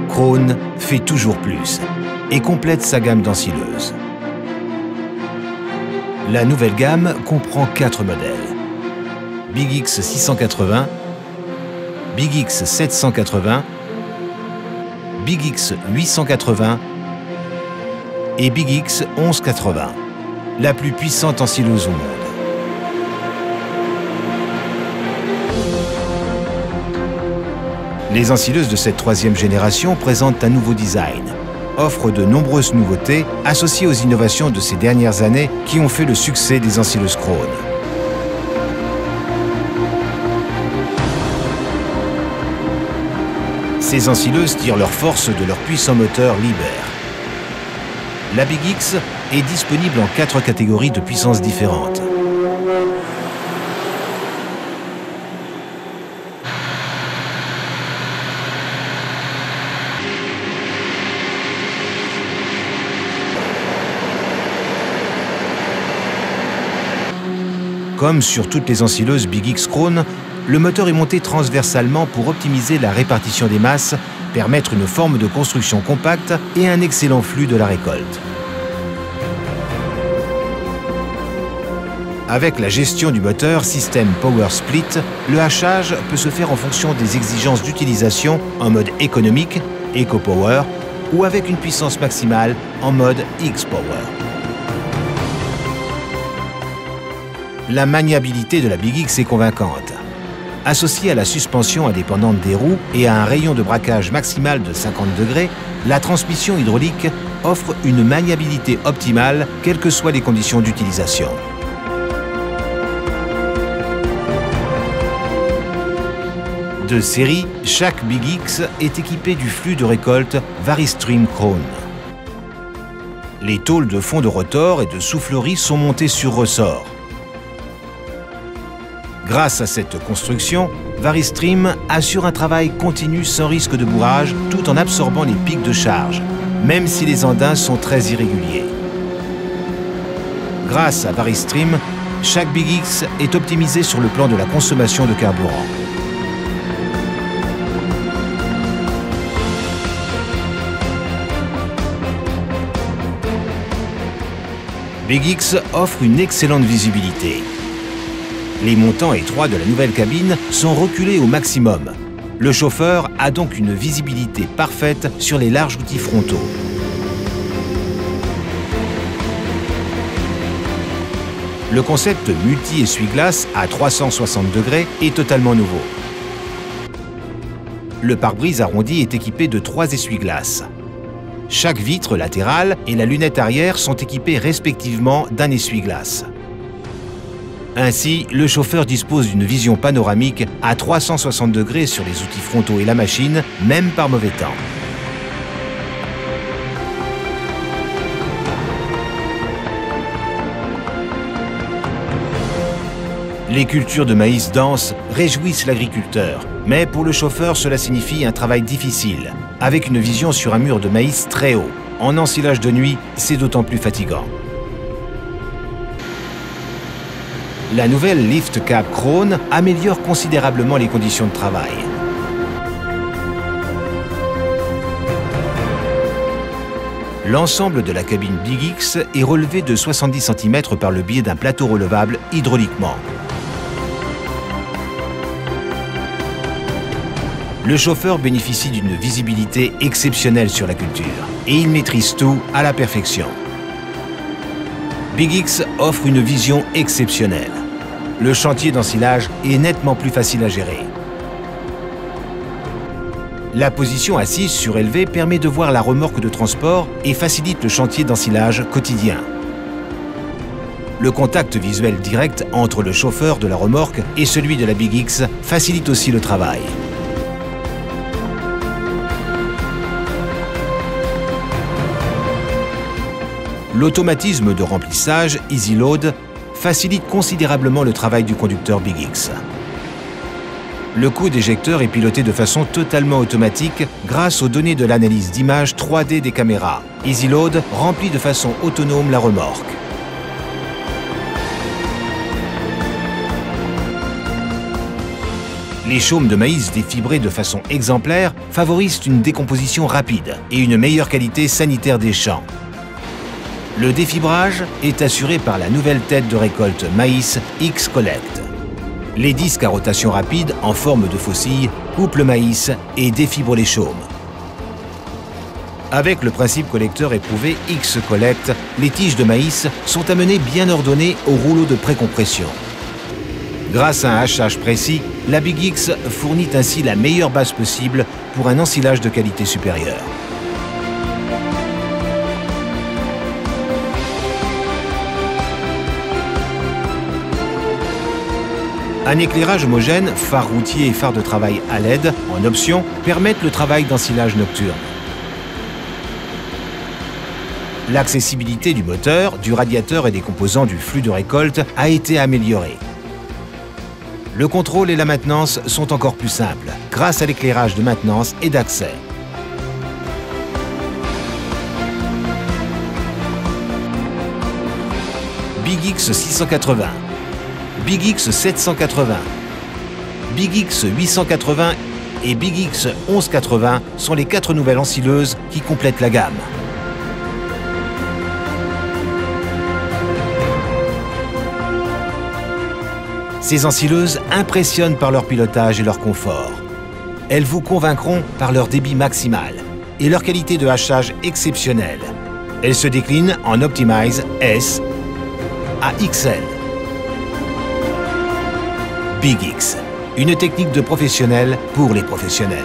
Krone fait toujours plus et complète sa gamme d'ensileuses. La nouvelle gamme comprend 4 modèles. Big X 680, Big X 780, Big X 880 et Big X 1180, la plus puissante ensileuse au monde. Les ensileuses de cette 3e génération présentent un nouveau design, offrent de nombreuses nouveautés associées aux innovations de ces dernières années qui ont fait le succès des ensileuses Krone. Ces ensileuses tirent leur force de leur puissant moteur Liebherr. La Big X est disponible en 4 catégories de puissance différentes. Comme sur toutes les ensileuses Big X Krone, le moteur est monté transversalement pour optimiser la répartition des masses, permettre une forme de construction compacte et un excellent flux de la récolte. Avec la gestion du moteur système Power Split, le hachage peut se faire en fonction des exigences d'utilisation en mode économique, Eco Power, ou avec une puissance maximale en mode X Power. La maniabilité de la Big X est convaincante. Associée à la suspension indépendante des roues et à un rayon de braquage maximal de 50 degrés, la transmission hydraulique offre une maniabilité optimale, quelles que soient les conditions d'utilisation. De série, chaque Big X est équipé du flux de récolte Varistream Krone. Les tôles de fond de rotor et de soufflerie sont montées sur ressort. Grâce à cette construction, Varistream assure un travail continu sans risque de bourrage tout en absorbant les pics de charge, même si les andins sont très irréguliers. Grâce à Varistream, chaque Big X est optimisé sur le plan de la consommation de carburant. Big X offre une excellente visibilité. Les montants étroits de la nouvelle cabine sont reculés au maximum. Le chauffeur a donc une visibilité parfaite sur les larges outils frontaux. Le concept multi-essuie-glace à 360 degrés est totalement nouveau. Le pare-brise arrondi est équipé de 3 essuie-glaces. Chaque vitre latérale et la lunette arrière sont équipées respectivement d'un essuie-glace. Ainsi, le chauffeur dispose d'une vision panoramique à 360 degrés sur les outils frontaux et la machine, même par mauvais temps. Les cultures de maïs denses réjouissent l'agriculteur, mais pour le chauffeur, cela signifie un travail difficile, avec une vision sur un mur de maïs très haut. En ensilage de nuit, c'est d'autant plus fatigant. La nouvelle Lift Cab Krone améliore considérablement les conditions de travail. L'ensemble de la cabine Big X est relevé de 70 cm par le biais d'un plateau relevable hydrauliquement. Le chauffeur bénéficie d'une visibilité exceptionnelle sur la culture et il maîtrise tout à la perfection. Big X offre une vision exceptionnelle. Le chantier d'ensilage est nettement plus facile à gérer. La position assise surélevée permet de voir la remorque de transport et facilite le chantier d'ensilage quotidien. Le contact visuel direct entre le chauffeur de la remorque et celui de la Big X facilite aussi le travail. L'automatisme de remplissage Easy Load facilite considérablement le travail du conducteur Big X. Le coup d'éjecteur est piloté de façon totalement automatique grâce aux données de l'analyse d'images 3D des caméras. Easy Load remplit de façon autonome la remorque. Les chaumes de maïs défibrés de façon exemplaire favorisent une décomposition rapide et une meilleure qualité sanitaire des champs. Le défibrage est assuré par la nouvelle tête de récolte maïs X-Collect. Les disques à rotation rapide en forme de faucille coupent le maïs et défibrent les chaumes. Avec le principe collecteur éprouvé X-Collect, les tiges de maïs sont amenées bien ordonnées au rouleau de précompression. Grâce à un hachage précis, la Big X fournit ainsi la meilleure base possible pour un ensilage de qualité supérieure. Un éclairage homogène, phare routier et phare de travail à LED, en option, permettent le travail d'ensilage nocturne. L'accessibilité du moteur, du radiateur et des composants du flux de récolte a été améliorée. Le contrôle et la maintenance sont encore plus simples, grâce à l'éclairage de maintenance et d'accès. Big X 680, Big X 780, Big X 880 et Big X 1180 sont les 4 nouvelles ensileuses qui complètent la gamme. Ces ensileuses impressionnent par leur pilotage et leur confort. Elles vous convaincront par leur débit maximal et leur qualité de hachage exceptionnelle. Elles se déclinent en Optimize S à XL. Big X, une technique de professionnel pour les professionnels.